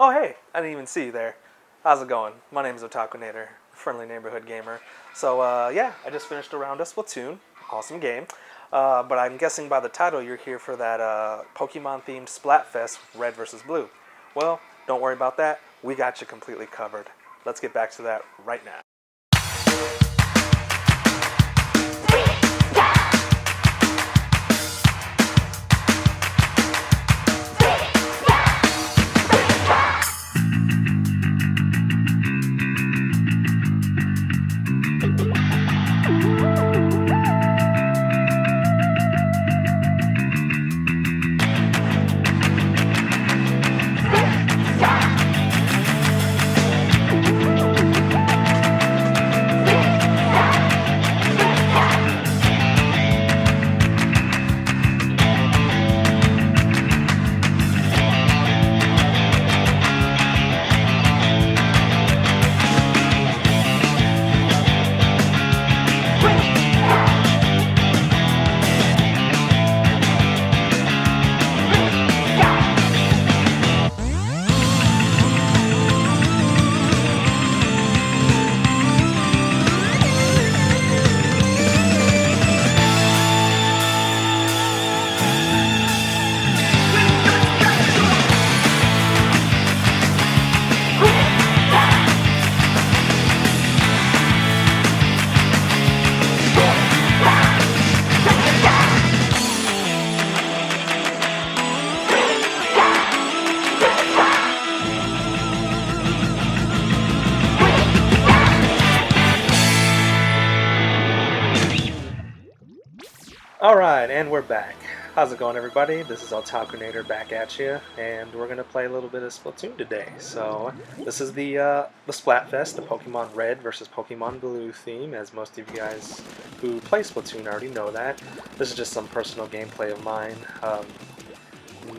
Oh hey, I didn't even see you there. How's it going? My name is Otakunator, friendly neighborhood gamer. So yeah, I just finished a round of Splatoon. Awesome game. But I'm guessing by the title you're here for that Pokemon themed Splatfest Red versus Blue. Well, don't worry about that. We got you completely covered. Let's get back to that right now. Alright, and we're back. How's it going, everybody? This is Otakunator back at you, and we're going to play a little bit of Splatoon today. So, this is the Splatfest, the Pokemon Red versus Pokemon Blue theme, as most of you guys who play Splatoon already know that. This is just some personal gameplay of mine.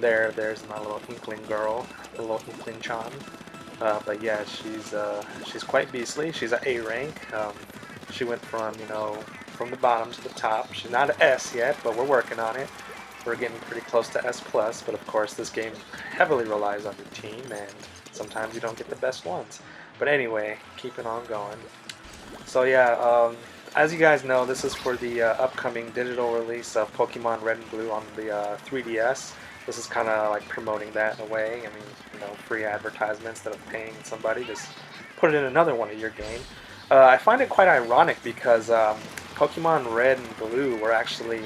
There's my little Inkling girl, the little Inkling-chan. But yeah, she's quite beastly. She's an A rank. She went from, from the bottom to the top. She's not an S yet, but we're working on it. We're getting pretty close to S+, but of course this game heavily relies on your team, and sometimes you don't get the best ones. But anyway, keeping on going. So yeah, as you guys know, this is for the upcoming digital release of Pokemon Red and Blue on the 3DS. This is kind of like promoting that in a way. I mean, free advertisements instead of paying somebody. Just put it in another one of your game. I find it quite ironic because Pokemon Red and Blue were actually,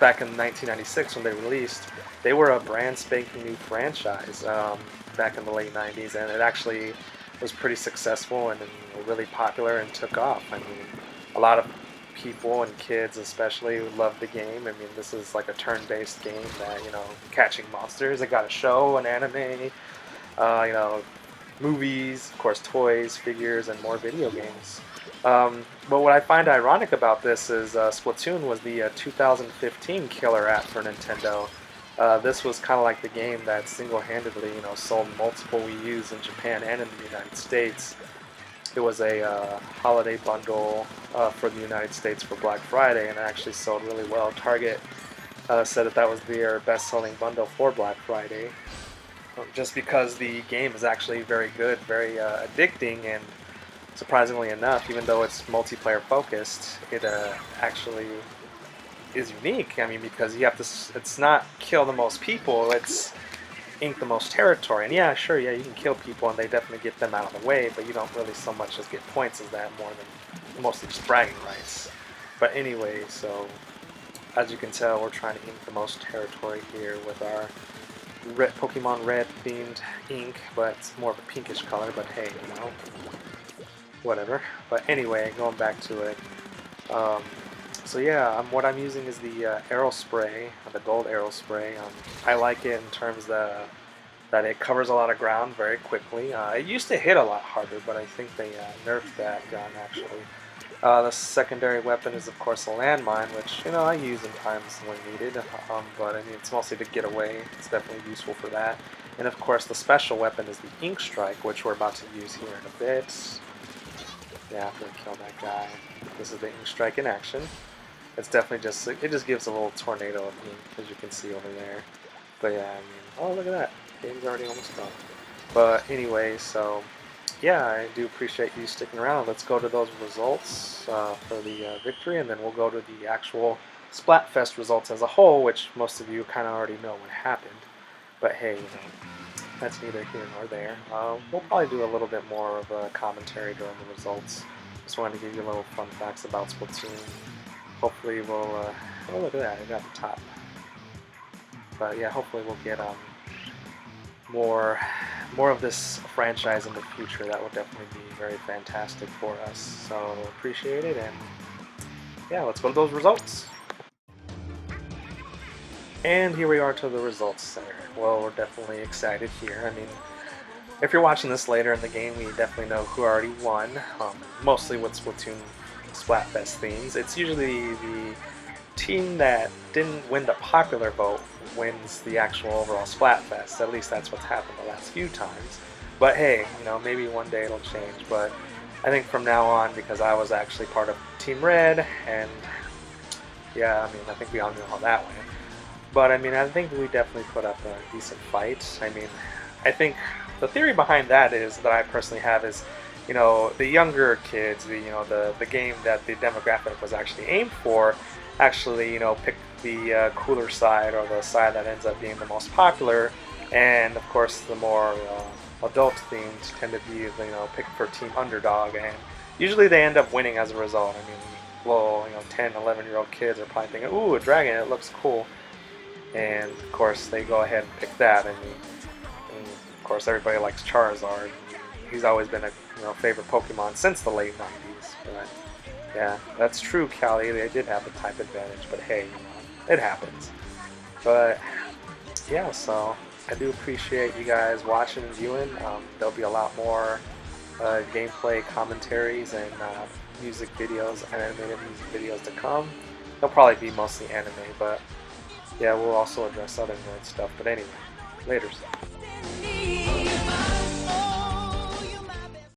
back in 1996 when they released, they were a brand spanking new franchise back in the late 90s, and it actually was pretty successful and really popular and took off. I mean, a lot of people and kids especially loved the game. I mean, this is like a turn-based game that, catching monsters. It got a show, an anime, movies, of course, toys, figures, and more video games. But what I find ironic about this is Splatoon was the 2015 killer app for Nintendo. This was kind of like the game that single-handedly, sold multiple Wii U's in Japan and in the United States. It was a holiday bundle for the United States for Black Friday, and it actually sold really well. Target said that was their best-selling bundle for Black Friday, just because the game is actually very good, very addicting, and surprisingly enough, even though it's multiplayer focused, it actually is unique. I mean, because you have to, it's not kill the most people, it's ink the most territory. And yeah, sure, yeah, you can kill people and they definitely get them out of the way, but you don't really so much as get points as that, more than mostly just bragging rights. But anyway, so as you can tell, we're trying to ink the most territory here with our Pokemon Red themed ink, but it's more of a pinkish color, but hey, whatever. But anyway, going back to it. So yeah, what I'm using is the Aero Spray, the gold Aero Spray. I like it in terms that it covers a lot of ground very quickly. It used to hit a lot harder, but I think they nerfed that gun actually. The secondary weapon is of course a landmine, which I use in times when needed. But I mean, it's mostly to get away. It's definitely useful for that. And of course, the special weapon is the Ink Strike, which we're about to use here in a bit. Yeah, I'm gonna kill that guy. This is the Ink Strike in action. It's definitely it just gives a little tornado of ink, as you can see over there. But yeah, I mean, oh, look at that. Game's already almost done. But anyway, so yeah, I do appreciate you sticking around. Let's go to those results for the victory, and then we'll go to the actual Splatfest results as a whole, which most of you kind of already know what happened. But hey, that's neither here nor there. We'll probably do a little bit more of a commentary during the results. Just wanted to give you a little fun facts about Splatoon. Hopefully we'll, oh look at that, I got the top. But yeah, hopefully we'll get more of this franchise in the future. That would definitely be very fantastic for us. So appreciate it, and yeah, let's go to those results. And here we are to the results there. Well, we're definitely excited here. I mean, if you're watching this later in the game, we definitely know who already won. Mostly with Splatoon Splatfest themes. It's usually the team that didn't win the popular vote wins the actual overall Splatfest. At least that's what's happened the last few times. But hey, maybe one day it'll change. But I think from now on, because I was actually part of Team Red, and yeah, I mean, I think we all knew how that went. But I mean, I think we definitely put up a decent fight. I mean, I think the theory behind that is that I personally have is, the younger kids, the game that the demographic was actually aimed for, actually, pick the cooler side, or the side that ends up being the most popular, and of course the more adult themes tend to be, picked for Team Underdog, and usually they end up winning as a result. I mean, little, 10, 11-year-old kids are probably thinking, ooh, a dragon, it looks cool. And of course they go ahead and pick that, and of course everybody likes Charizard. He's always been a favorite Pokemon since the late 90s. But yeah, that's true, Callie. They did have a type advantage, but hey, it happens. But yeah, so I do appreciate you guys watching and viewing. There'll be a lot more gameplay commentaries and music videos, animated music videos to come. They'll probably be mostly anime, but yeah, we'll also address other nerd stuff. But anyway, laters.